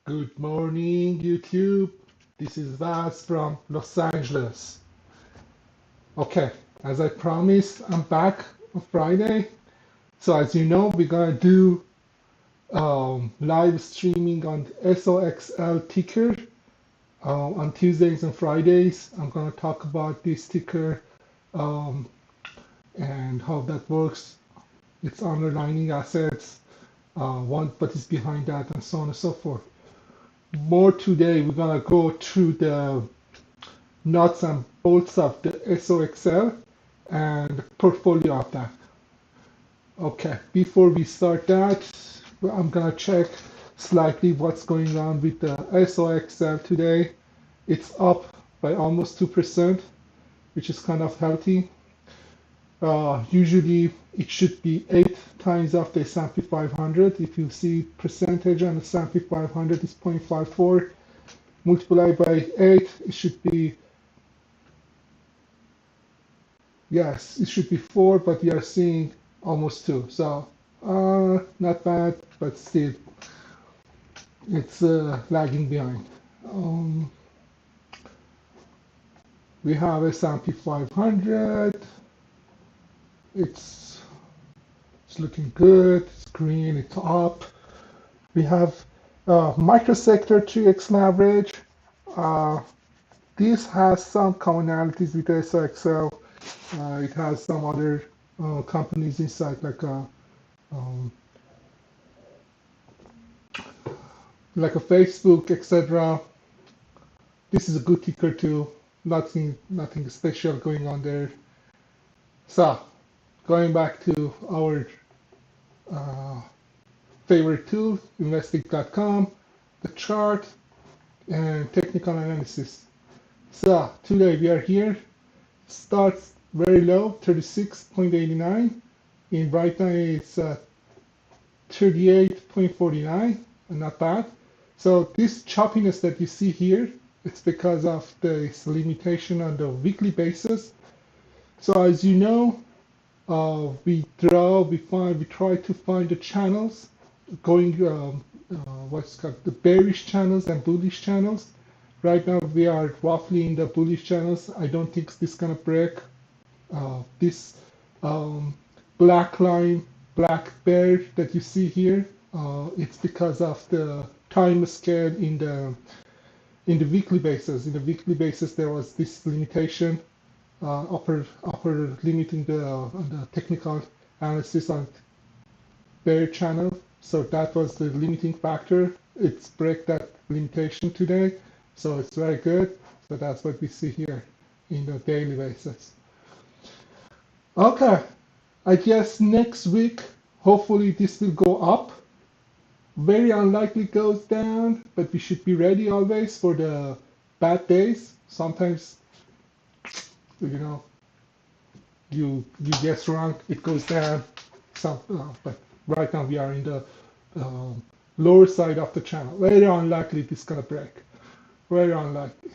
Good morning, YouTube. This is Vaz from Los Angeles. Okay, as I promised, I'm back on Friday. So as you know, we're gonna do live streaming on SOXL ticker on Tuesdays and Fridays. I'm gonna talk about this ticker um, and how that works. Its underlying assets, what is behind that, and so on and so forth. More today, we're gonna go through the nuts and bolts of the SOXL and portfolio of that. Okay, before we start that, I'm gonna check slightly what's going on with the SOXL today. It's up by almost 2%, which is kind of healthy. Usually it should be 8 times of the S&P 500. If you see percentage on the S&P 500 is 0.54, multiplied by 8, it should be, yes, it should be 4, but we are seeing almost 2. So not bad, but still it's lagging behind. We have S&P 500. It's looking good. It's green. It's up. We have microsector 3x average. This has some commonalities with SOXL. It has some other companies inside, like a Facebook, etc. This is a good ticker too. Nothing special going on there. So, going back to our favorite tool, investing.com, the chart, and technical analysis. So, today we are here. Starts very low, 36.89. In right now it's 38.49, not bad. So this choppiness that you see here, it's because of this limitation on the weekly basis. So as you know, we try to find the channels going, what's called the bearish channels and bullish channels. Right now we are roughly in the bullish channels. I don't think this is gonna break this black line, black bear that you see here. It's because of the time scale in the weekly basis. In the weekly basis, there was this limitation, upper limiting the technical analysis on bear channel. So that was the limiting factor. It's break that limitation today. So it's very good. So that's what we see here in the daily basis. Okay, I guess next week, hopefully this will go up. Very unlikely it goes down, but we should be ready always for the bad days. Sometimes, you guess wrong, it goes down. But right now we are in the lower side of the channel. Very unlikely it's gonna break. Very unlikely,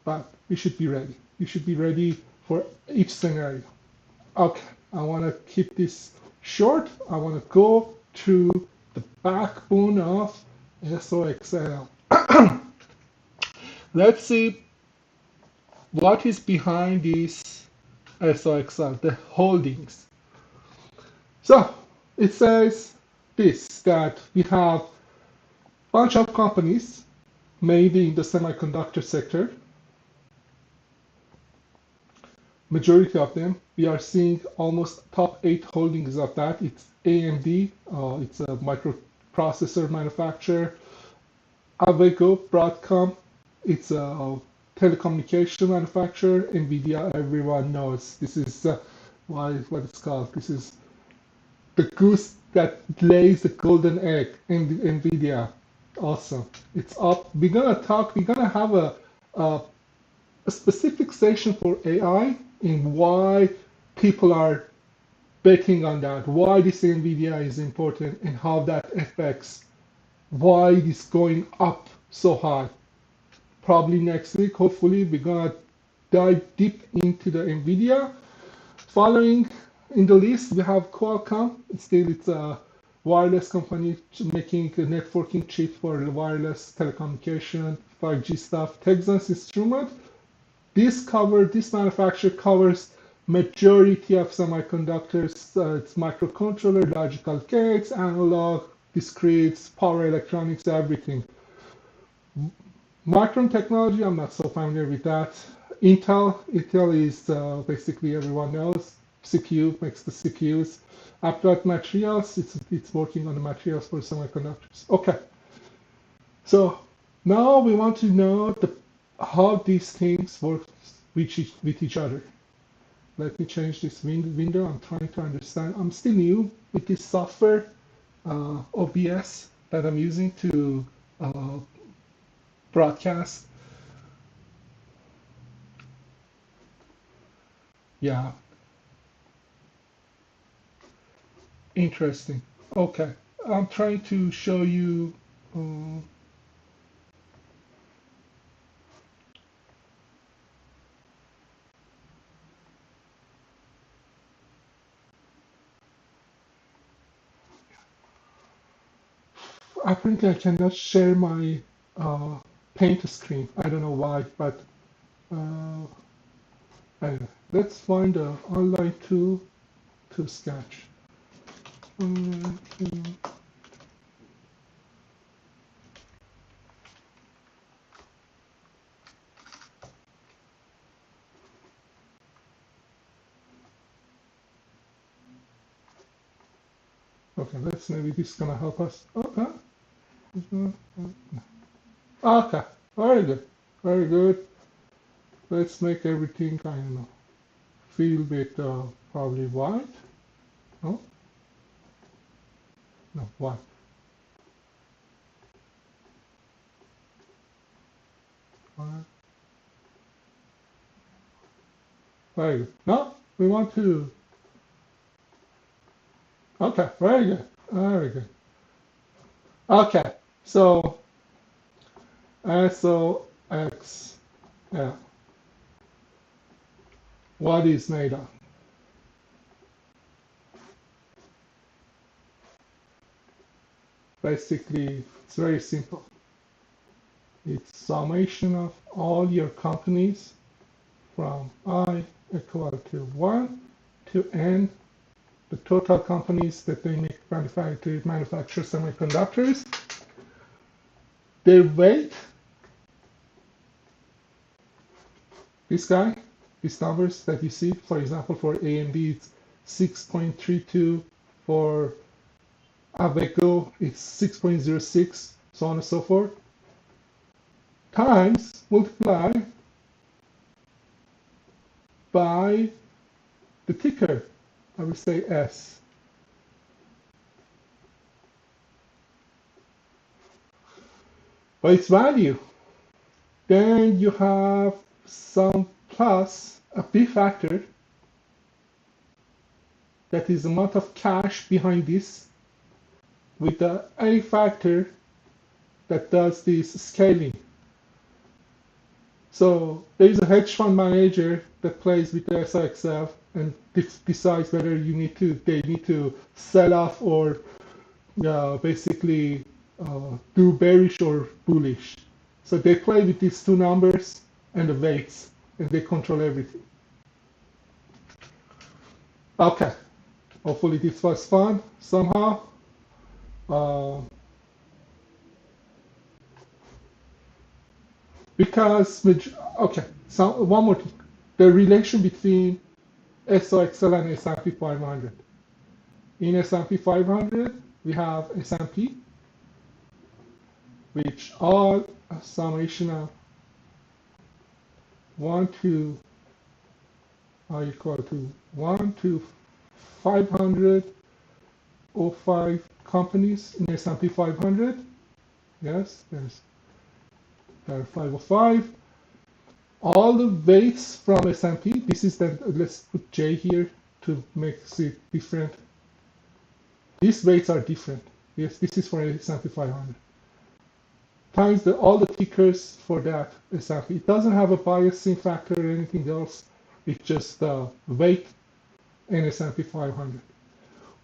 but we should be ready. You should be ready for each scenario. Okay, I want to keep this short. I want to go through the backbone of SOXL. Let's see what is behind this SOXL, the holdings. So it says this, that we have a bunch of companies mainly in the semiconductor sector. Majority of them, we are seeing almost top 8 holdings of that. It's AMD, it's a microprocessor manufacturer. Avego, Broadcom, it's a telecommunication manufacturer. NVIDIA, everyone knows. This is what it's called. This is the goose that lays the golden egg in NVIDIA. Awesome. It's up. We're gonna have a specific session for AI in why people are betting on that, why this NVIDIA is important, and how that affects why it is going up so high. Probably next week, hopefully, we're gonna dive deep into the NVIDIA. Following in the list, we have Qualcomm. It's wireless company making a networking chip for wireless telecommunication, 5G stuff. Texas Instrument, this manufacturer covers majority of semiconductors. It's microcontroller, logical gates, analog, discretes, power electronics, everything. Micron Technology, I'm not so familiar with that. Intel is basically everyone knows. CPU makes the CPUs. Applied Materials, it's working on the materials for semiconductors. Okay, so now we want to know how these things work with each other. Let me change this window. I'm trying to understand. I'm still new with this software, OBS, that I'm using to broadcast. Yeah, interesting. Okay, I'm trying to show you. Apparently, I cannot share my paint screen. I don't know why, but anyway, let's find an online tool to sketch. Okay, let's maybe this is gonna help us. Okay. Okay, very good. Very good. Let's make everything, I don't know, feel bit probably white. No? No, white. White. Very good. No, we want to. Okay, very good. Very good. Okay, so SOXL. What is made of? Basically, it's very simple. It's summation of all your companies from I equal to 1 to N, the total companies that they manufacture semiconductors, their weight, this guy, these numbers that you see, for example, for AMD, it's 6.32, for Aveco, it's 6.06, so on and so forth, times, multiply by the ticker, I would say S. By its value. Then you have some plus a B factor, that is the amount of cash behind this, with the A factor that does this scaling. So there's a hedge fund manager that plays with the SOXL and decides whether they need to sell off or basically do bearish or bullish. So they play with these two numbers and the weights, and they control everything. Okay, hopefully this was fun somehow. Okay, so one more thing. The relation between SOXL and S&P 500. In S&P 500, we have S&P, which are a summation of 1 to equal to 1 to 505 companies in S&P 500. Yes, there are 505. All the weights from S&P, this is the, let's put J here to make it different. These weights are different. Yes, this is for S&P 500. Times all the tickers for that S&P. It doesn't have a biasing factor or anything else. It's just the weight in S&P 500.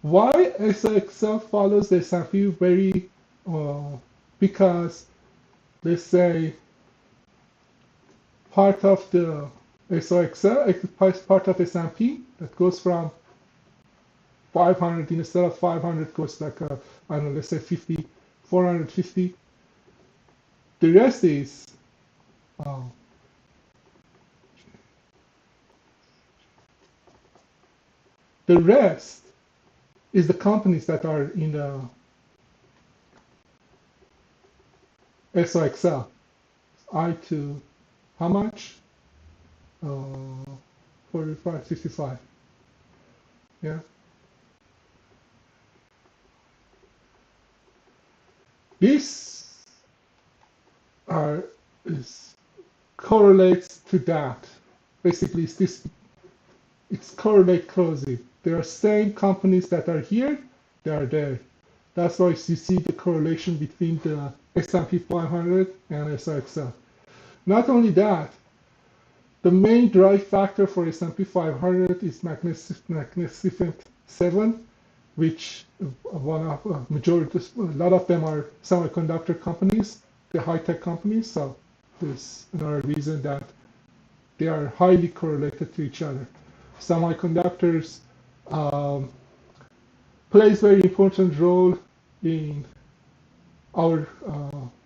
Why SOXL follows the S&P very, because let's say part of the SOXL is part of S&P that goes from 500 instead of 500 goes like I don't know, let's say 50, 450. The rest is the rest is the companies that are in the SOXL. I to how much? 45, 55. Yeah. This is correlates to that. Basically, it's correlate closely. There are same companies that are here, they are there. That's why you see the correlation between the S&P 500 and SOXL. Not only that, the main drive factor for S&P 500 is Magnificent 7, which one of majority, a lot of them are semiconductor companies, the high-tech companies. So there's another reason that they are highly correlated to each other. Semiconductors plays very important role in our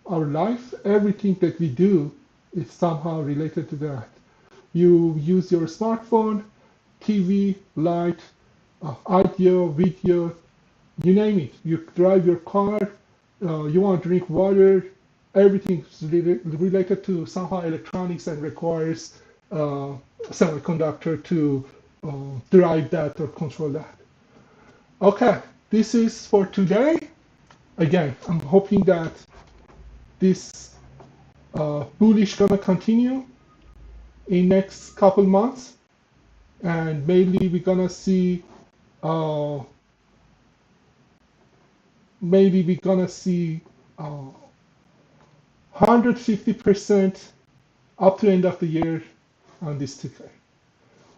life. Everything that we do is somehow related to that. You use your smartphone, TV, light, audio, video, you name it. You drive your car, you want to drink water, everything is related to somehow electronics and requires semiconductor to drive that or control that. Okay, this is for today. Again, I'm hoping that this bullish gonna continue in next couple months, and maybe we're gonna see 150% up to end of the year on this ticker.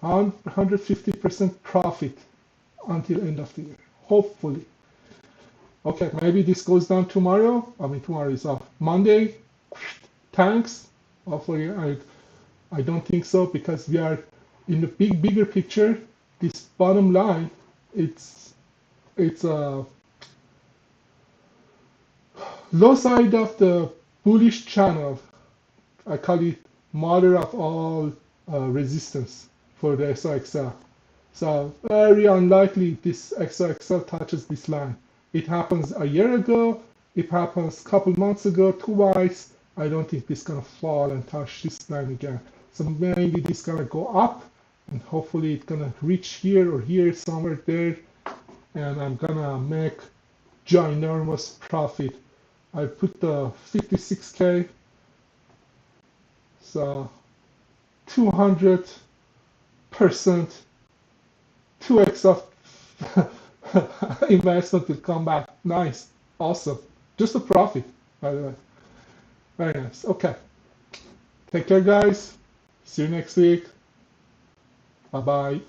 150% profit until end of the year, hopefully. Okay, maybe this goes down tomorrow. I mean, tomorrow is off. Monday, thanks. Hopefully, I don't think so, because we are in the bigger picture. This bottom line, it's a low side of the bullish channel. I call it mother of all resistance for the SOXL. So very unlikely this SOXL touches this line. It happens a year ago, it happens a couple months ago, twice. I don't think this is gonna fall and touch this line again. So maybe this is gonna go up, and hopefully it's gonna reach here or here, somewhere there, and I'm gonna make ginormous profit. I put the 56K, so 200%, 2x of investment will come back. Nice, awesome. Just a profit, by the way. Very nice. Okay. Take care, guys. See you next week. Bye-bye.